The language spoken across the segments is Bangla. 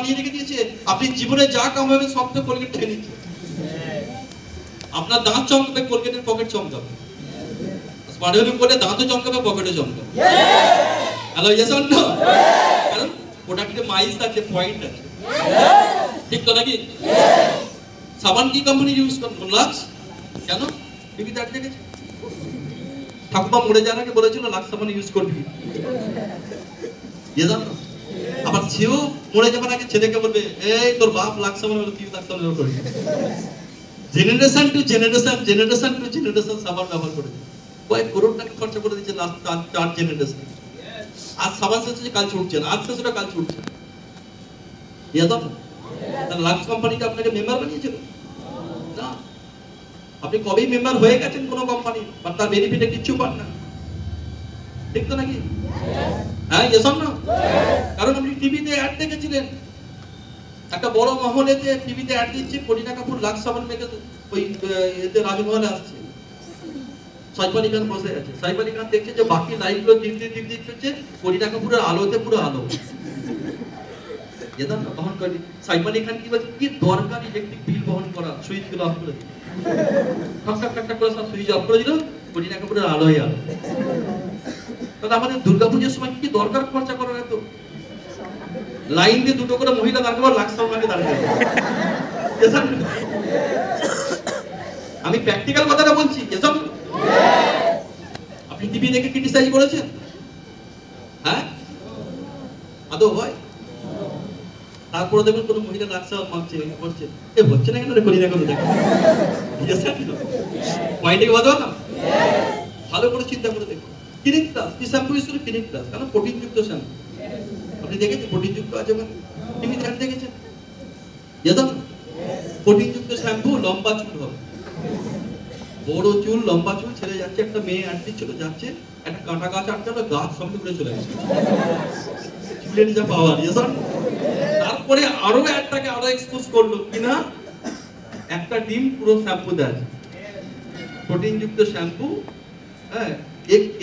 বানিয়ে রেখে দিয়েছে, আপনি জীবনে যা কামাবেন সব তো কোলগেট খেয়ে নিচ্ছে। আপনার দাঁত চমকাবে, কোলগেটের পকেট চমকাবে। স্মার্ট ভ্যালু করলে দাঁতও চমকাবে, পকেটও চমকাবে। Hello, yes or no? কারণ প্রোডাক্টে মাইলস আছে, পয়েন্ট আছে, ঠিক তো নাকি? সাবান কি কোম্পানি ইউজ করেন? লাক্স। কেন? টিভিতে অ্যাড দেখেছে, ঠাকুমা মরে যাওয়ার আগে বলেছিল লাক্স সাবান ইউজ করবি। ইয়ে জানো, আবার সেও মরে যাবার আগে ছেলেকে বলবে, এই তোর বাপ লাক্স সাবান হলো, তুই লাক্স সাবান করবি। Generation to generation, generation to generation সাবান ব্যবহার করেছে। কয়েক করোড় টাকা খরচা করে দিচ্ছে লাস্ট 4 জেনারেশন। আজ সাবান শেষ হচ্ছে, কাল ছুটছে না, আজ শেষ হচ্ছে, কাল ছুটছে। ইয়ে জানো, লাক্স কোম্পানিটা আপনাকে মেম্বার বানিয়েছিল না। আপনি কবেই মেম্বার হয়ে গেছেন কোনো কোম্পানি, বাট তার বেনিফিটে কিচ্ছু পান না, ঠিক তো নাকি? হ্যাঁ, ইয়েস অর নো? কারণ আপনি টিভিতে অ্যাড দেখেছিলেন, একটা বড় মহলেতে টিভিতে অ্যাড দিচ্ছে, করিনা কাপুর লাক্স সাবান মেখে ওই এতে রাজমহলে আসছে, সাইফ আলী খান বসে আছে। সাইফ আলী খান দেখছে যে বাকি লাইটগুলো টিপ হচ্ছে, করিনা কাপুরের আলোতে পুরো আলো। যেতাম না বহন করি, সাইফ আলী খান কি বলছে, কি দরকার ইলেকট্রিক বিল বহন করা, সুইচ গুলো অফ করে দিল, ঠাক করে সব সুইচ অফ করে দিল, করিনা কাপুরের আলোই আলো। তাহলে আমাদের দুর্গাপূজার সময় কি দরকার খরচা করার এত? লাইন দিয়ে দুটো করে মহিলা দাঁড়াবে, লাক্স সাবান দাঁড়াবে। আমি প্র্যাকটিক্যাল কথাটা বলছি। এসব আপনি টিভি দেখে ক্রিটিসাইজ করেছেন? হ্যাঁ, আদৌ হয়? তারপরে দেখুন কোনো মহিলা লাক্স সাবান মারছে, করছে, এ হচ্ছে না কেন রে, করি না কেন, দেখো পয়েন্টে কি বাধা না? ভালো করে চিন্তা করে দেখুন। ক্লিনিক প্লাস কি শ্যাম্পু ইউজ করে? ক্লিনিক প্লাস, কারণ প্রোটিন যুক্ত শ্যাম্পু। আপনি দেখেছেন প্রোটিন যুক্ত আছে মানে? টিভি চ্যানেল দেখেছেন? যেতাম প্রোটিন যুক্ত শ্যাম্পু, লম্বা চুল হবে, বড় চুল, লম্বা চুল ছেড়ে যাচ্ছে। একটা মেয়ে অ্যাড দিচ্ছিল, যাচ্ছে একটা কাঁটা গাছ আটকালো, গাছ সঙ্গে করে চলে গেছে, চুলের যা পাওয়ার। তারপরে আরো অ্যাডটাকে আরো এক্সপোজ করলো, কিনা একটা ডিম পুরো শ্যাম্পু দেয়, প্রোটিন যুক্ত শ্যাম্পু। হ্যাঁ,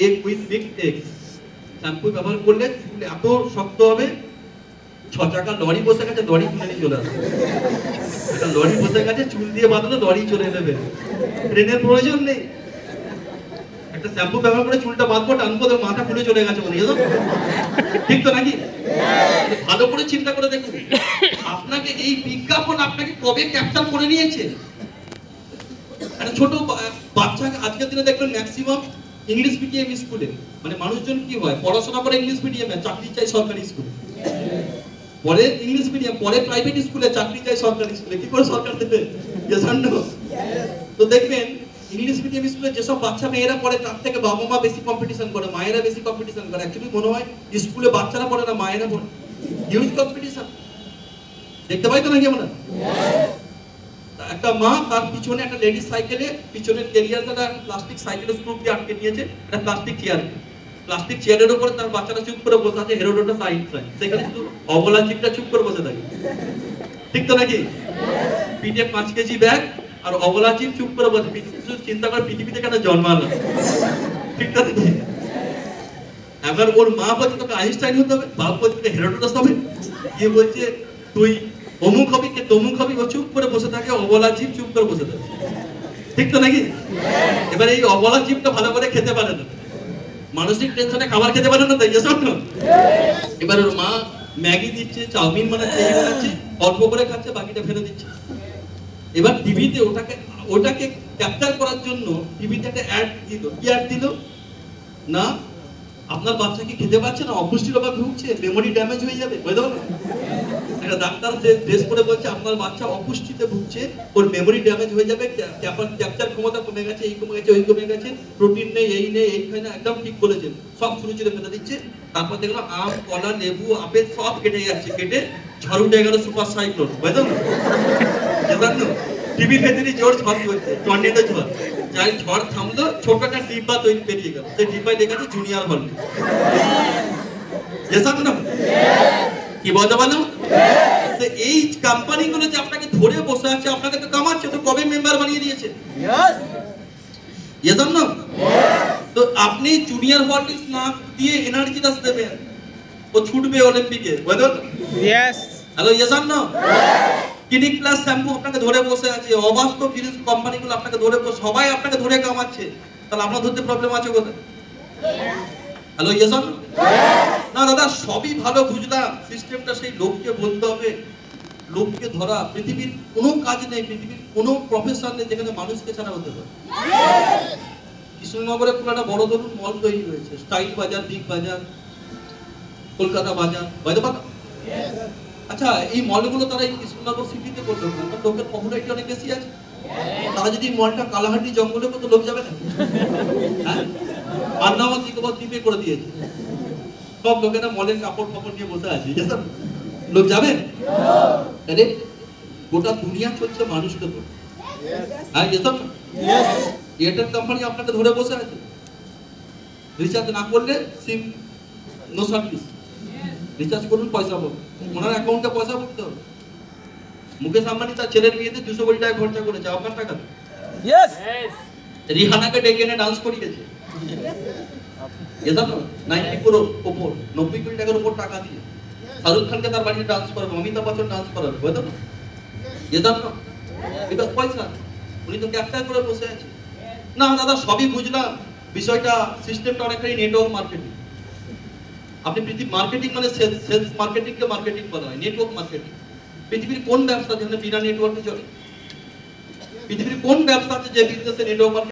এক উইথ বিগ এগ শ্যাম্পু ব্যবহার করলে চুল এত শক্ত হবে, 6 চাকা লরি বসে গেছে, লরি তুলে নিয়ে চলে আসবে। একটা লরি বসে গেছে, চুল দিয়ে বাঁধলো, লরি চলে যাবে, ট্রেনের প্রয়োজন নেই। একটা শ্যাম্পু ব্যবহার করে চুলটা বাঁধবো, টানবো, মাথা খুলে চলে গেছে বলে, ঠিক তো নাকি? ভালো করে চিন্তা করে দেখুন, আপনাকে এই বিজ্ঞাপন আপনাকে কবে ক্যাপচার করে নিয়েছে? একটা ছোট বাচ্চা আজকের দিনে দেখবেন ম্যাক্সিমাম ইংলিশ মিডিয়াম স্কুলে, মানে মানুষজন কি হয়, পড়াশোনা করে ইংলিশ মিডিয়ামে, চাকরি চাই সরকারি স্কুলে, পরে ইংলিশ মিডিয়াম, পরে প্রাইভেট স্কুলে, চাকরি চাই সরকারি স্কুলে। কি করে সরকার দেবে? তো দেখবেন ইংলিশ মিডিয়াম স্কুলে যেসব বাচ্চা মেয়েরা পড়ে, তার থেকে বাবা মা বেশি কম্পিটিশন করে, মায়েরা বেশি কম্পিটিশন করে। অ্যাকচুয়ালি মনে হয় স্কুলে বাচ্চারা পড়ে না, মায়েরা পড়ে, হিউজ কম্পিটিশন। দেখতে পাই তো নাকি আমরা? একটা মা তার পিছনে একটা লেডিস সাইকেলে, পিছনের ক্যারিয়ারটা প্লাস্টিক সাইকেলের স্ক্রু দিয়ে আটকে নিয়েছে, একটা প্লাস্টিক চেয়ারের উপরে তার বাচ্চাটা চুপ করে বসে আছে, হেরোডোটা সাইড সেখানে শুধু অবলা চিপটা চুপ করে বসে থাকে, ঠিক তো নাকি? পিঠে 5 কেজি ব্যাগ আর অবলা চিপ চুপ করে বসে, চিন্তা করে পৃথিবীতে কেন জন্মালো, ঠিক তো নাকি? এবার ওর মা বলছে তোকে আইনস্টাইন হতে হবে, বাপ বলছে তোকে হেরোডোটাস হবে, গিয়ে বলছে তুই অমুক হবি, কে তমুক হবি, ও চুপ করে বসে থাকে, অবলা জীব চুপ করে বসে থাকে, ঠিক তো নাকি? এবার এই অবলা জীবটা ভালো করে খেতে পারে না, মানসিক টেনশনে খাবার খেতে পারে না, তাই না? এবার ওর মা ম্যাগি দিচ্ছে, চাউমিন বানাচ্ছে, এই বানাচ্ছে, অল্প করে খাচ্ছে, বাকিটা ফেলে দিচ্ছে। এবার টিভিতে ওটাকে ক্যাপচার করার জন্য টিভিতে একটা অ্যাড দিল। কি অ্যাড দিল না, আপনার বাচ্চা কি খেতে পাচ্ছে না, অপুষ্টির অভাবে ভুগছে, মেমোরি ড্যামেজ হয়ে যাবে, বুঝতে পারলেন? একটা ডাক্তার টেস্ট করে বলছে আপনার বাচ্চা অপুষ্টিতে ভুগছে, ওর মেমোরি ড্যামেজ হয়ে যাবে, ক্যাপচার ক্ষমতা কমে গেছে, এই কমে গেছে, ওই কমে গেছে, প্রোটিন নেই, এই নেই, এই খায় না, একদম ঠিক বলেছেন, সব ছুঁড়ে ফেলে দিচ্ছে। তারপর দেখলাম আম, কলা, লেবু, আপেল সব কেটে যাচ্ছে, কেটে ঝড় উঠে গেল, সুপার সাইক্লোন, বুঝলেন? টিভির ভেতরে জোর ঝড় চলছে, টর্নেডো ঝড়, যাই ঝড় থামলো, ছোট একটা ডিব্বা তৈরি বেরিয়ে গেল, সেই ডিব্বায় লেখা আছে জুনিয়র হল। কি বলতে পারলাম? এই কোম্পানিগুলো যে আপনাকে ধরে বসে আছে, আপনাকে তো কামাচ্ছে, তো কবে মেম্বার বানিয়ে দিয়েছে? তো আপনি জুনিয়র হরলিক্স না দিয়ে এনার্জি দাস দেবেন, ও ছুটবে অলিম্পিকে, বুঝলেন? হ্যালো ইয়েসান না ক্লিনিক প্লাস শ্যাম্পু আপনাকে ধরে বসে আছে, অবাস্তব জিনিস কোম্পানিগুলো আপনাকে ধরে বসে, সবাই আপনাকে ধরে কামাচ্ছে, তাহলে আপনার ধরতে প্রবলেম আছে কোথায়? হ্যালো ইয়েসান না দাদা, সবই ভালো বুঝলাম, সিস্টেমটা সেই লোককে বলতে হবে, লোককে ধরা। পৃথিবীর কোনো কাজ নেই, পৃথিবীর কোনো প্রফেশন নেই যেখানে মানুষকে ছাড়া হতে পারে। কৃষ্ণনগরে পুরো একটা বড় ধরুন মল তৈরি হয়েছে, স্টাইল বাজার, বিগ বাজার, কলকাতা বাজার, বাইরে পাতা। আচ্ছা, এই মলগুলো তারা এই কৃষ্ণনগর সিটিতে করলো, কারণ লোকের পপুলারিটি অনেক বেশি আছে। তারা যদি মলটা কালাহাটি জঙ্গলে করতো, লোক যাবে না? হ্যাঁ, আন্দামান নিকোবর দ্বীপে করে দিয়েছে, সব লোকেরা মলের কাপড় ফাপড় নিয়ে বসে আছে, লোক যাবে? তাহলে গোটা দুনিয়া চলছে মানুষকে তো। হ্যাঁ, এয়ারটেল কোম্পানি আপনাকে ধরে বসে আছে, রিচার্জ না করলে সিম নো সার্ভিস, রিচার্জ করুন পয়সা পাবো, ওনার অ্যাকাউন্টে পয়সা পড়তে হবে। মুকেশ আম্বানি তার ছেলের বিয়েতে 200 কোটি টাকা খরচা করেছে আপনার টাকা। রিহানাকে ডেকে এনে ডান্স করিয়েছে, জানো 90 crore ওপর, 90 কোটি টাকার উপর টাকা দিয়ে শাহরুখ খানকে তার বাড়িতে ডান্স করাবে, অমিতাভ বচ্চন ডান্স করাবে, বুঝতো না? জানো এটা পয়সা, উনি তো ক্যাপচার করে বসে আছে। না দাদা, সবই বুঝলাম, বিষয়টা সিস্টেমটা অনেকটাই নেটওয়ার্ক মার্কেটিং। আপনি পৃথিবী মার্কেটিং মানে সেলস মার্কেটিংকে মার্কেটিং বলা হয়, নেটওয়ার্ক মার্কেটিং। পৃথিবীর কোন ব্যবসা যেখানে বিনা নেটওয়ার্কে চলে? পৃথিবীর কোন ব্যবসা আছে যে বিজনেসে নেটওয়ার্ক